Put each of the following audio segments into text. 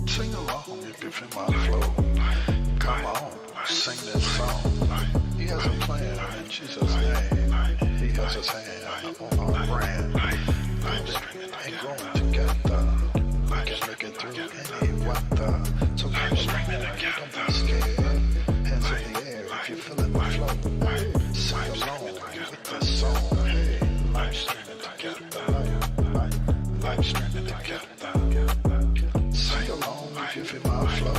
Sing along if you feel my flow. Come on, sing this song. He has a plan in Jesus' name. He has his hand on our brand. And growing together. We can make it through any weather. So come along, don't be scared. Hands in the air if you're feeling the flow. Sing along with this song. Hey, life streaming together. Life streaming together. Sing along if you feel my flow.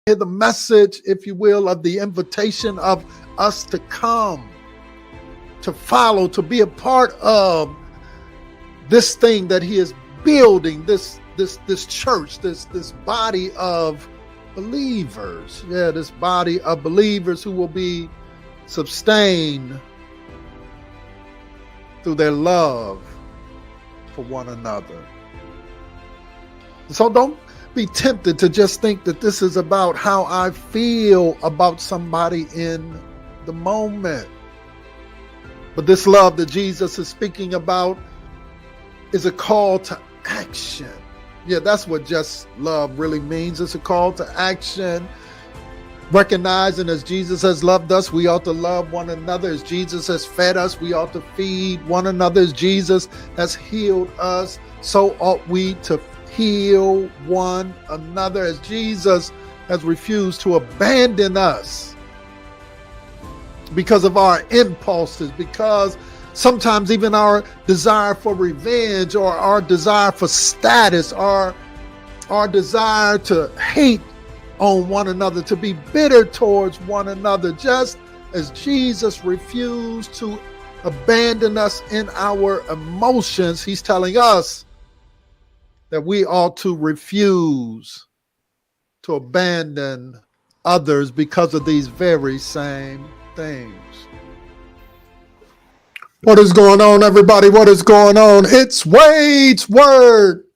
Hear the message, if you will, of the invitation of us to come, to follow, to be a part of this thing that he is building, this church, this body of believers. Yeah, this body of believers who will be sustained through their love for one another. So don't be tempted to just think that this is about how I feel about somebody in the moment. But this love that Jesus is speaking about is a call to action. Yeah, that's what just love really means. It's a call to action. Recognizing as Jesus has loved us, we ought to love one another. As Jesus has fed us, we ought to feed one another. As Jesus has healed us, so ought we to heal one another. As Jesus has refused to abandon us because of our impulses, because sometimes even our desire for revenge or our desire for status, our desire to hate on one another, to be bitter towards one another, just as Jesus refused to abandon us in our emotions, he's telling us that we ought to refuse to abandon others because of these very same things. What is going on, everybody? What is going on? It's Wade's Word.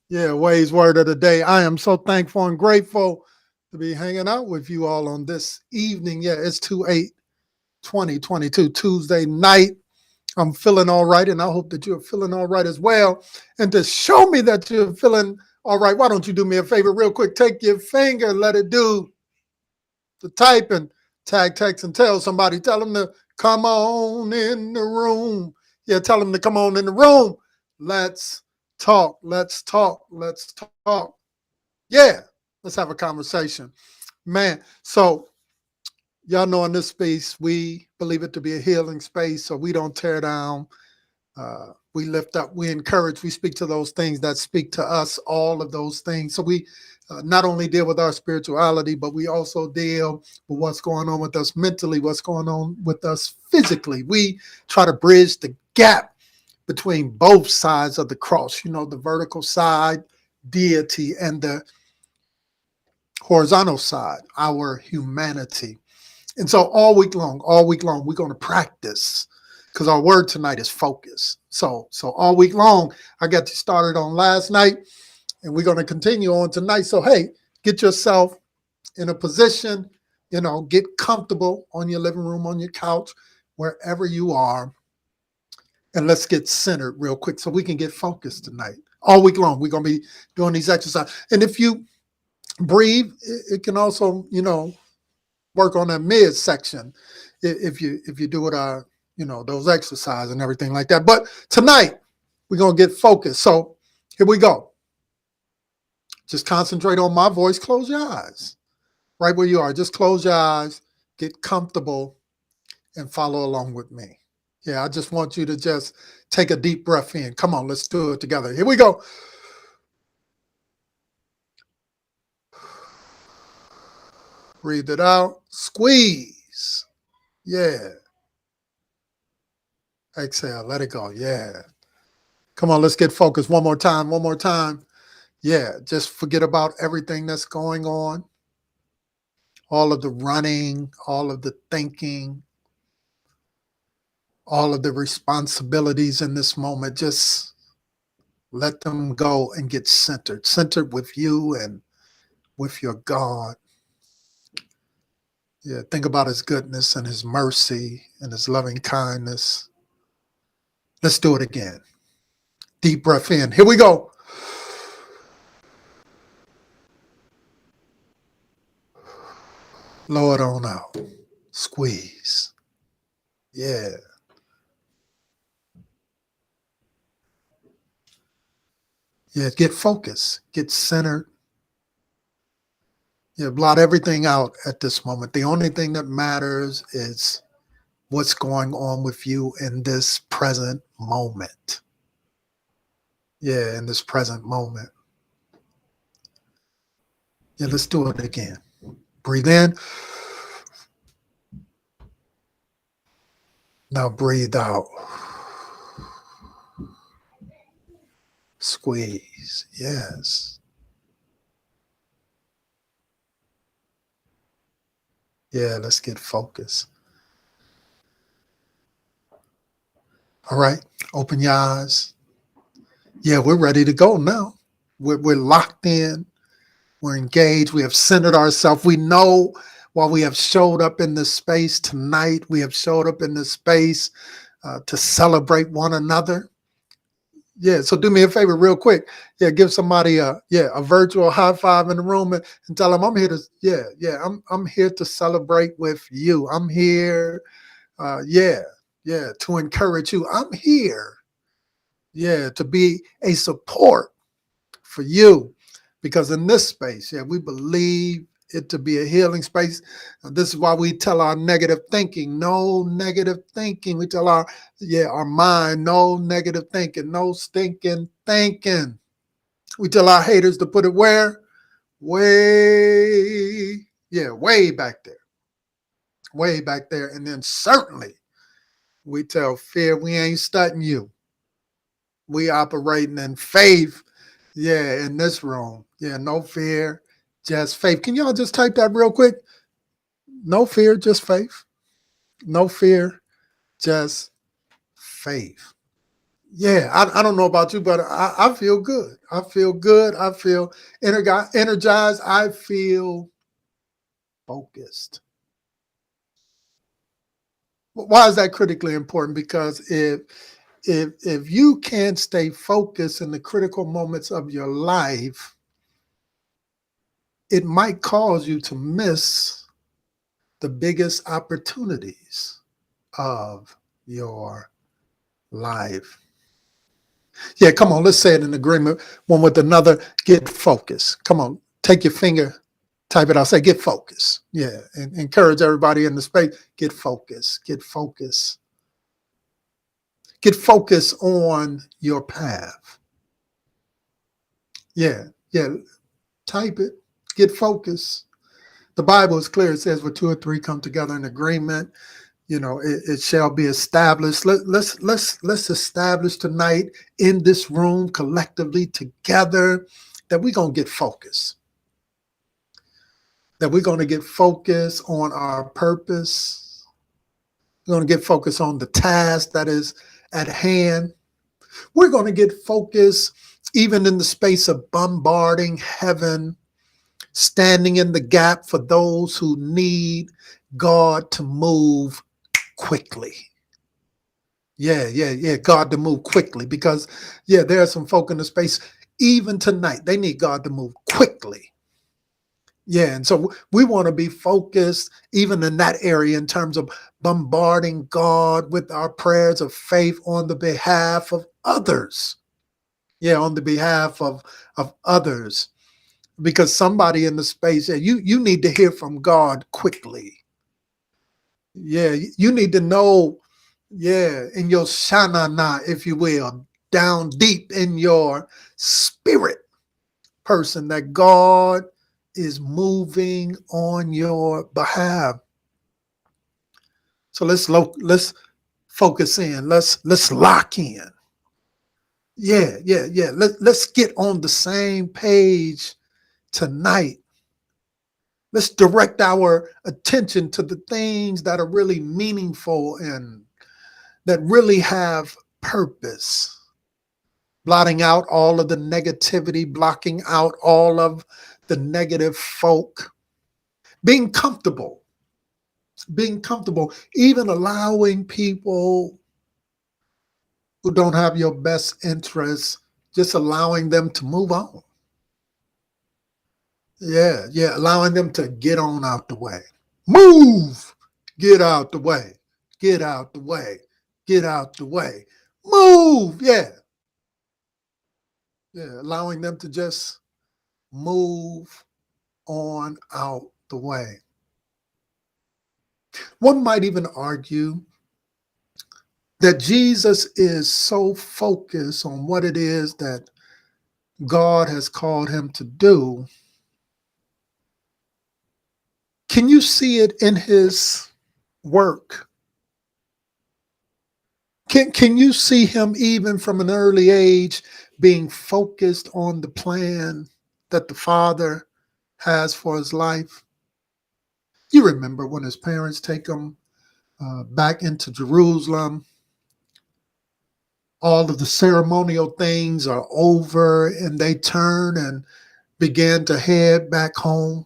Yeah, Wade's Word of the Day. I am so thankful and grateful to be hanging out with you all on this evening. Yeah, it's 2/8/2022, Tuesday night. I'm feeling all right, and I hope that you're feeling all right as well. And to show me that you're feeling all right, why don't you do me a favor real quick? Take your finger, let it do the type, and tag, text, and tell somebody. Tell them to come on in the room. Yeah, tell them to come on in the room. Let's talk. Let's talk. Let's talk. Yeah, let's have a conversation. Man, so y'all know in this space, we believe it to be a healing space, so we don't tear down. We lift up, we encourage, we speak to those things that speak to us, all of those things. So we not only deal with our spirituality, but we also deal with what's going on with us mentally, what's going on with us physically. We try to bridge the gap between both sides of the cross, you know, the vertical side, deity, and the horizontal side, our humanity. And so all week long, we're going to practice because our word tonight is focus. So all week long, I got you started on last night, and we're going to continue on tonight. So, hey, get yourself in a position, you know, get comfortable on your living room, on your couch, wherever you are. And let's get centered real quick so we can get focused tonight. All week long, we're going to be doing these exercises. And if you breathe, it can also, you know, work on that midsection if you do it, you know, those exercises and everything like that. But tonight we're gonna get focused. So here we go. Just concentrate on my voice. Close your eyes, right where you are. Just close your eyes, get comfortable, and follow along with me. Yeah, I just want you to just take a deep breath in. Come on, let's do it together. Here we go. Breathe it out. Squeeze. Yeah. Exhale. Let it go. Yeah. Come on, let's get focused. One more time. One more time. Yeah. Just forget about everything that's going on. All of the running, all of the thinking, all of the responsibilities in this moment. Just let them go and get centered. Centered with you and with your God. Yeah, think about his goodness and his mercy and his loving kindness. Let's do it again. Deep breath in. Here we go. Lower it on out. Squeeze. Yeah. Yeah. Get focused. Get centered. Yeah. Blot everything out at this moment. The only thing that matters is what's going on with you in this present moment. Yeah. In this present moment. Yeah. Let's do it again. Breathe in. Now breathe out. Squeeze. Yes. Yeah, let's get focused. All right. Open your eyes. Yeah, we're ready to go now. We're locked in. We're engaged. We have centered ourselves. We know while we have showed up in this space tonight, we have showed up in this space to celebrate one another. Yeah, so do me a favor real quick. Yeah, give somebody a virtual high five in the room and tell them I'm here to I'm here to celebrate with you. I'm here to encourage you. I'm here to be a support for you because in this space, we believe it to be a healing space. This is why we tell our negative thinking, no negative thinking. We tell our mind, no negative thinking, no stinking thinking. We tell our haters to put it where? Way back there. Way back there. And then certainly we tell fear we ain't studying you. We operating in faith. Yeah, in this room. Yeah, no fear, just faith. Can y'all just type that real quick? No fear, just faith. No fear, just faith. Yeah, I don't know about you, but I feel good. I feel good. I feel energized. I feel focused. Why is that critically important? Because if you can't stay focused in the critical moments of your life, it might cause you to miss the biggest opportunities of your life. Yeah, come on, let's say it in agreement one with another. Get focused. Come on, take your finger, type it out, say get focused. Yeah, and encourage everybody in the space, get focused, get focused. Get focused on your path. Yeah, type it, get focused. The Bible is clear. It says where two or three come together in agreement, it shall be established. Let's establish tonight in this room collectively together that we're going to get focused. That we're going to get focused on our purpose. We're going to get focused on the task that is at hand. We're going to get focused even in the space of bombarding heaven, standing in the gap for those who need God to move quickly. God to move quickly because, there are some folk in the space, even tonight, they need God to move quickly. Yeah, and so we want to be focused even in that area in terms of bombarding God with our prayers of faith on the behalf of others. Yeah, on the behalf of others. Because somebody in the space, you need to hear from God quickly. Yeah, you need to know, in your shanana, if you will, down deep in your spirit person that God is moving on your behalf. So let's focus in. Let's lock in. Yeah. Let's get on the same page tonight. Let's direct our attention to the things that are really meaningful and that really have purpose. Blotting out all of the negativity, blocking out all of the negative folk. Being comfortable, even allowing people who don't have your best interests, just allowing them to move on. Yeah, allowing them to get on out the way. Move. Get out the way. Get out the way. Get out the way. Move. Yeah. Yeah. Allowing them to just move on out the way. One might even argue that Jesus is so focused on what it is that God has called him to do. Can you see it in his work? Can you see him even from an early age being focused on the plan that the Father has for his life? You remember when his parents take him back into Jerusalem. All of the ceremonial things are over and they turn and begin to head back home.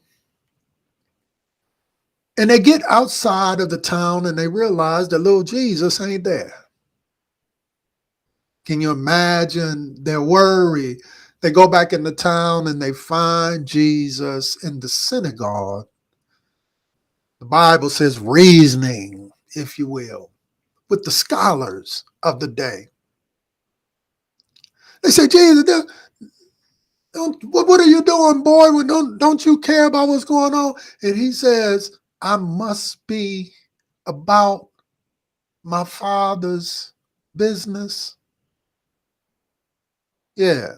And they get outside of the town and they realize that little Jesus ain't there. Can you imagine their worry? They go back in the town and they find Jesus in the synagogue. The Bible says reasoning, if you will, with the scholars of the day. They say, Jesus, what are you doing, boy? Well, don't you care about what's going on? And he says, I must be about my Father's business. Yeah,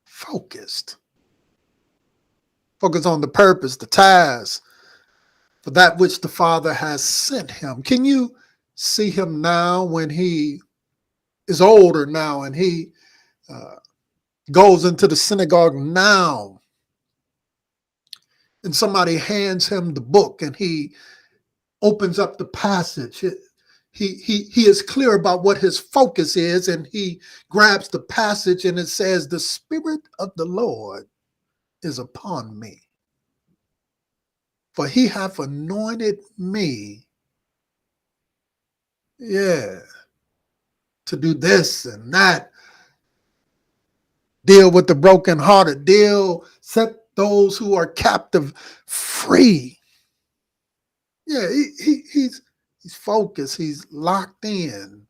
focused. Focus on the purpose, the task, for that which the Father has sent him. Can you see him now when he is older now and he goes into the synagogue now and somebody hands him the book and he opens up the passage? He is clear about what his focus is, and he grabs the passage and it says, the Spirit of the Lord is upon me, for he hath anointed me, yeah, to do this and that, deal with the brokenhearted, set those who are captive free. Yeah, he's focused, he's locked in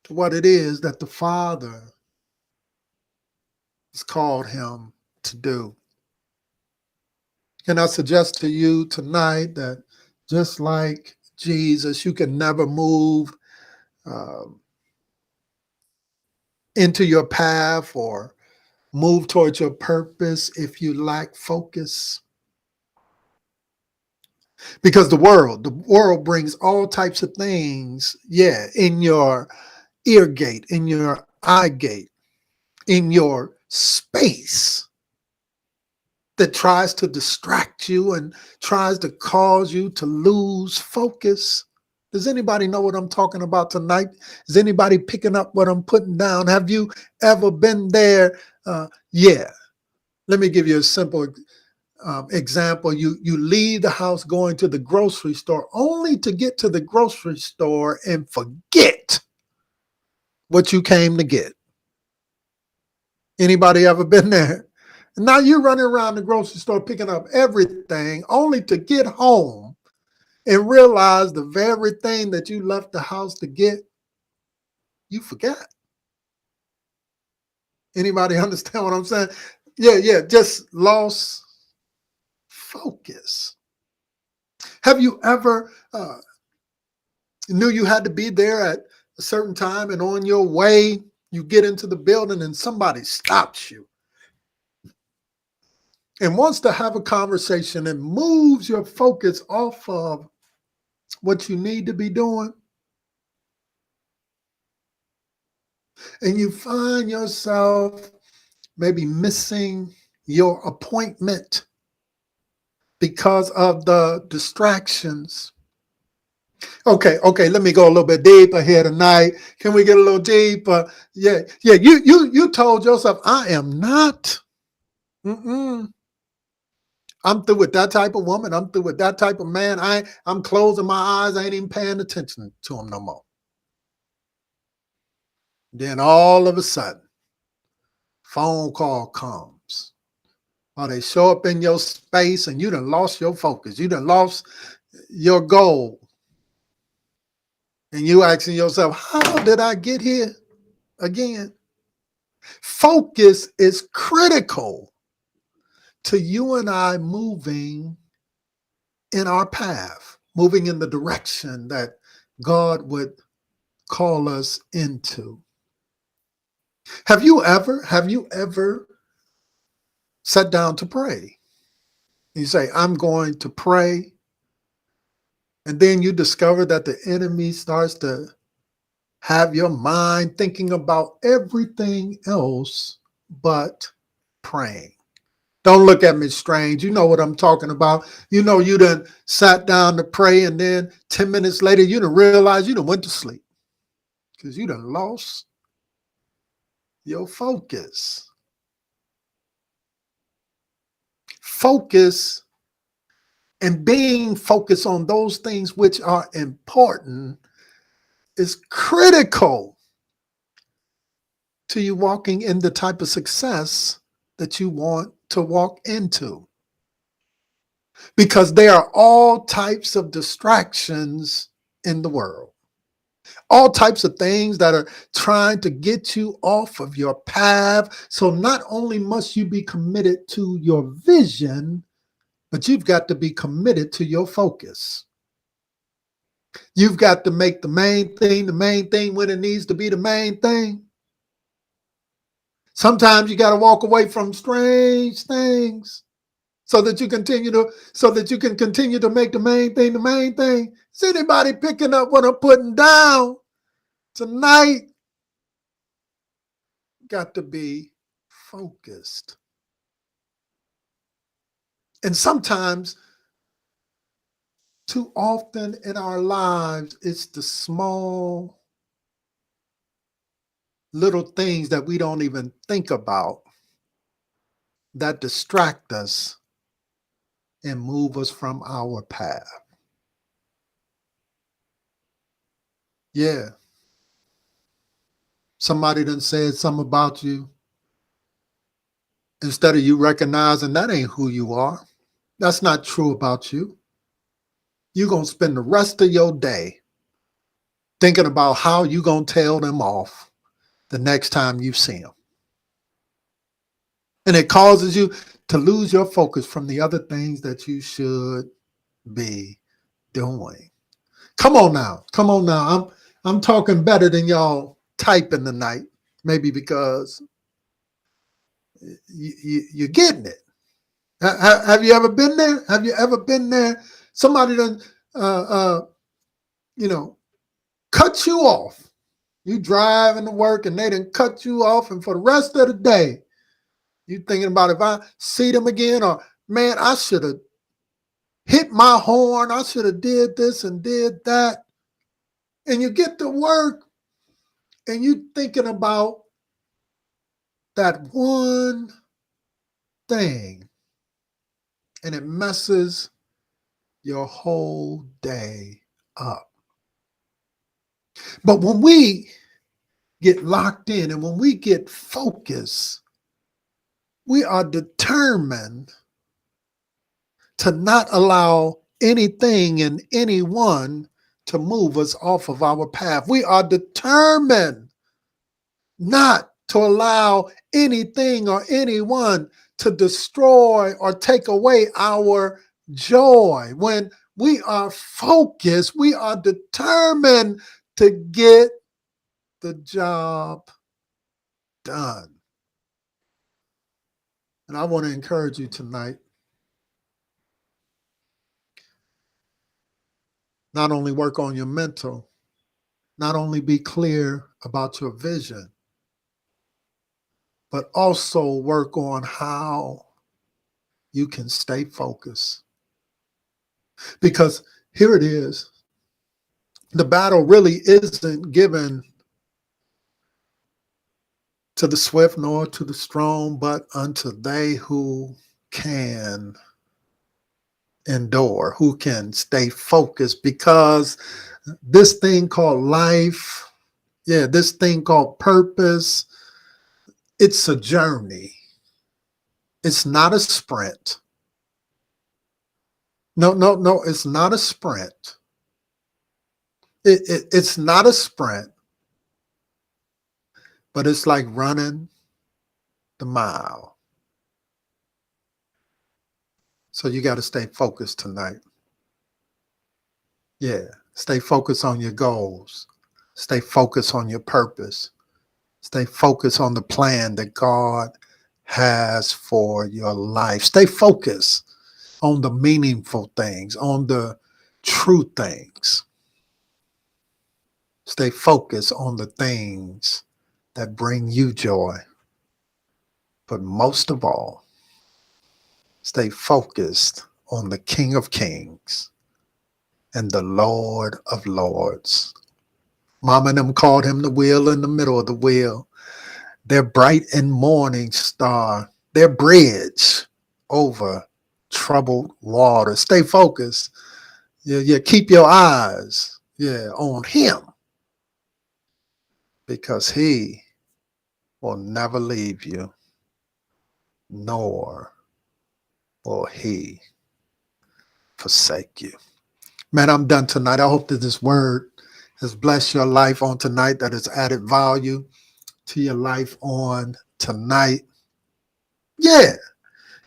to what it is that the Father has called him to do. Can I suggest to you tonight that just like Jesus, you can never move into your path or move towards your purpose if you lack focus? Because the world brings all types of things, yeah, in your ear gate, in your eye gate, in your space, that tries to distract you and tries to cause you to lose focus. Does anybody know what I'm talking about tonight? Is anybody picking up what I'm putting down? Have you ever been there? Yeah. Let me give you a simple example. You leave the house going to the grocery store only to get to the grocery store and forget what you came to get. Anybody ever been there? And now you're running around the grocery store picking up everything only to get home and realize the very thing that you left the house to get, you forgot. Anybody understand what I'm saying? Yeah, just lost focus. Have you ever knew you had to be there at a certain time and on your way, you get into the building and somebody stops you and wants to have a conversation and moves your focus off of what you need to be doing? And you find yourself maybe missing your appointment because of the distractions. Okay, let me go a little bit deeper here tonight. Can we get a little deeper? Yeah, you told yourself, I am not. I'm through with that type of woman. I'm through with that type of man. I'm closing my eyes. I ain't even paying attention to him no more. Then all of a sudden, phone call comes. or they show up in your space and you done lost your focus. You done lost your goal. And you asking yourself, how did I get here again? Focus is critical to you and I moving in our path, moving in the direction that God would call us into. Have you ever sat down to pray? You say, I'm going to pray. And then you discover that the enemy starts to have your mind thinking about everything else but praying. Don't look at me strange. You know what I'm talking about. You know you done sat down to pray, and then 10 minutes later, you done realize you done went to sleep because you done lost your focus. Focus and being focused on those things which are important is critical to you walking in the type of success that you want to walk into. Because there are all types of distractions in the world, all types of things that are trying to get you off of your path. So not only must you be committed to your vision, but you've got to be committed to your focus. You've got to make the main thing when it needs to be the main thing. Sometimes you got to walk away from strange things so that you can continue to make the main thing the main thing. Is anybody picking up what I'm putting down tonight? Got to be focused. And sometimes, too often in our lives, it's the small little things that we don't even think about that distract us and move us from our path. Yeah. Somebody done said something about you. Instead of you recognizing that ain't who you are, that's not true about you. You're going to spend the rest of your day thinking about how you're going to tell them off the next time you see them. And it causes you to lose your focus from the other things that you should be doing. Come on now. I'm talking better than y'all typing tonight, maybe because you're getting it. Have you ever been there? Have you ever been there? Somebody done, cut you off. You driving to work and they done cut you off, and for the rest of the day, you thinking about if I see them again, or man, I should have hit my horn. I should have did this and did that. And you get to work and you thinking about that one thing, and it messes your whole day up. But when we get locked in and when we get focused, we are determined to not allow anything and anyone to move us off of our path. We are determined not to allow anything or anyone to destroy or take away our joy. When we are focused, we are determined to get the job done. And I want to encourage you tonight, not only work on your mental, not only be clear about your vision, but also work on how you can stay focused. Because here it is, the battle really isn't given to the swift nor to the strong, but unto they who can endure, who can stay focused. Because this thing called life, this thing called purpose, it's a journey. It's not a sprint. No, it's not a sprint. It's not a sprint, but it's like running the mile. So you got to stay focused tonight. Yeah, stay focused on your goals. Stay focused on your purpose. Stay focused on the plan that God has for your life. Stay focused on the meaningful things, on the true things. Stay focused on the things that bring you joy. But most of all, stay focused on the King of Kings and the Lord of Lords. Mama and them called him the wheel in the middle of the wheel. Their bright and morning star, their bridge over troubled water. Stay focused. Yeah, keep your eyes, on him, because he will never leave you, nor will he forsake you. Man, I'm done tonight. I hope that this word has blessed your life on tonight, that has added value to your life on tonight. Yeah,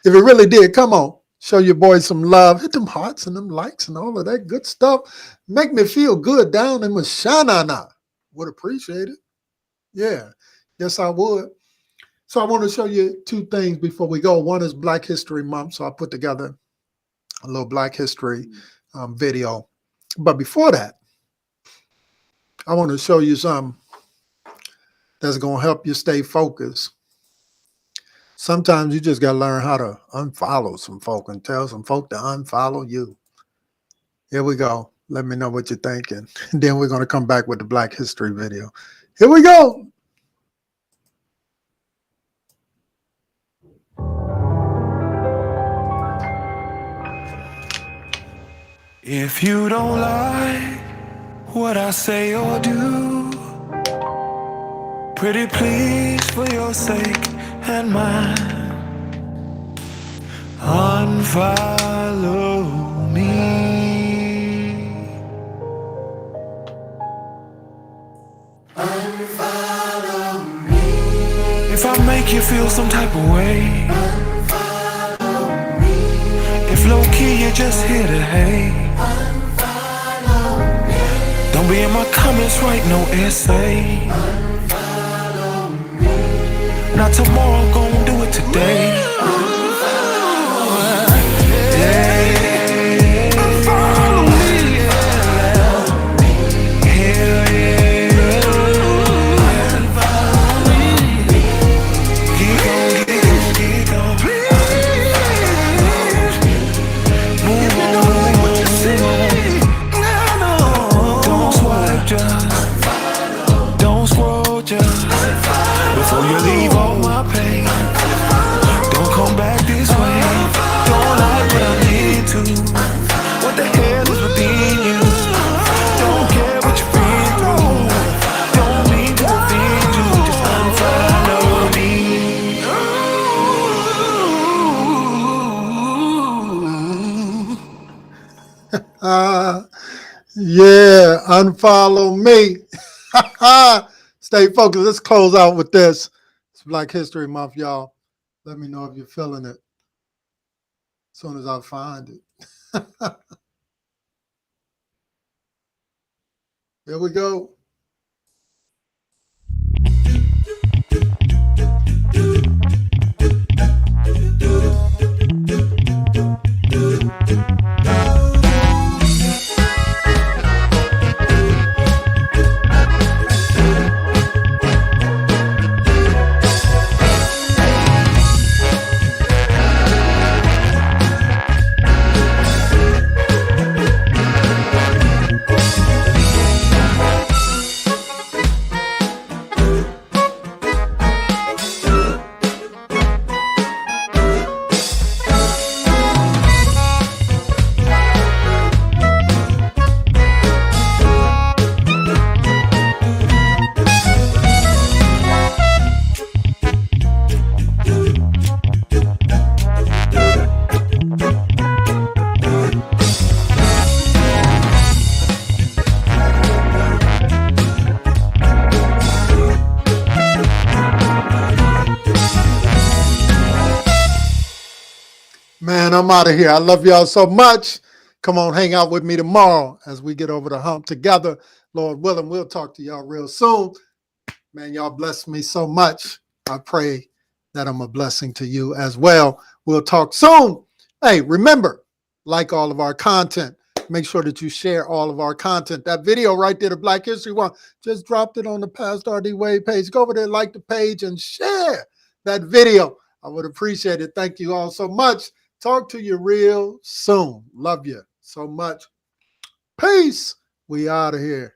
if it really did, come on. Show your boys some love. Hit them hearts and them likes and all of that good stuff. Make me feel good down in my shanana. Would appreciate it. Yeah, yes, I would. So I want to show you two things before we go. One is Black History Month. So I put together a little Black History video. But before that, I want to show you something that's going to help you stay focused. Sometimes you just got to learn how to unfollow some folk and tell some folk to unfollow you. Here we go. Let me know what you're thinking. And then we're going to come back with the Black History video. Here we go. If you don't like what I say or do, pretty please for your sake and mine, unfollow me. Unfollow me. If I make you feel some type of way, unfollow me. If low-key you're just here to hate, unfollow me. Don't be in my comments, write no essay. Not tomorrow, gon' do it today. Unfollow me, yeah. Hell yeah. Unfollow me. Get on. Please. Move on. What you see. Don't swipe just. Don't scroll just. Before you leave all my pain, don't come back this way. Don't like what I need to. What the hell is within you? Don't care what you've been through. Don't mean to offend you. Just unfollow me. Yeah, unfollow me. Stay focused. Let's close out with this. It's Black History Month, y'all. Let me know if you're feeling it as soon as I find it. Here we go. I'm out of here. I love y'all so much. Come on, hang out with me tomorrow as we get over the hump together. Lord willing, we'll talk to y'all real soon. Man, y'all bless me so much. I pray that I'm a blessing to you as well. We'll talk soon. Hey, remember, like all of our content. Make sure that you share all of our content. That video right there, the Black History one, just dropped it on the Pastor R.D. Wade page. Go over there, like the page, and share that video. I would appreciate it. Thank you all so much. Talk to you real soon. Love you so much. Peace. We out of here.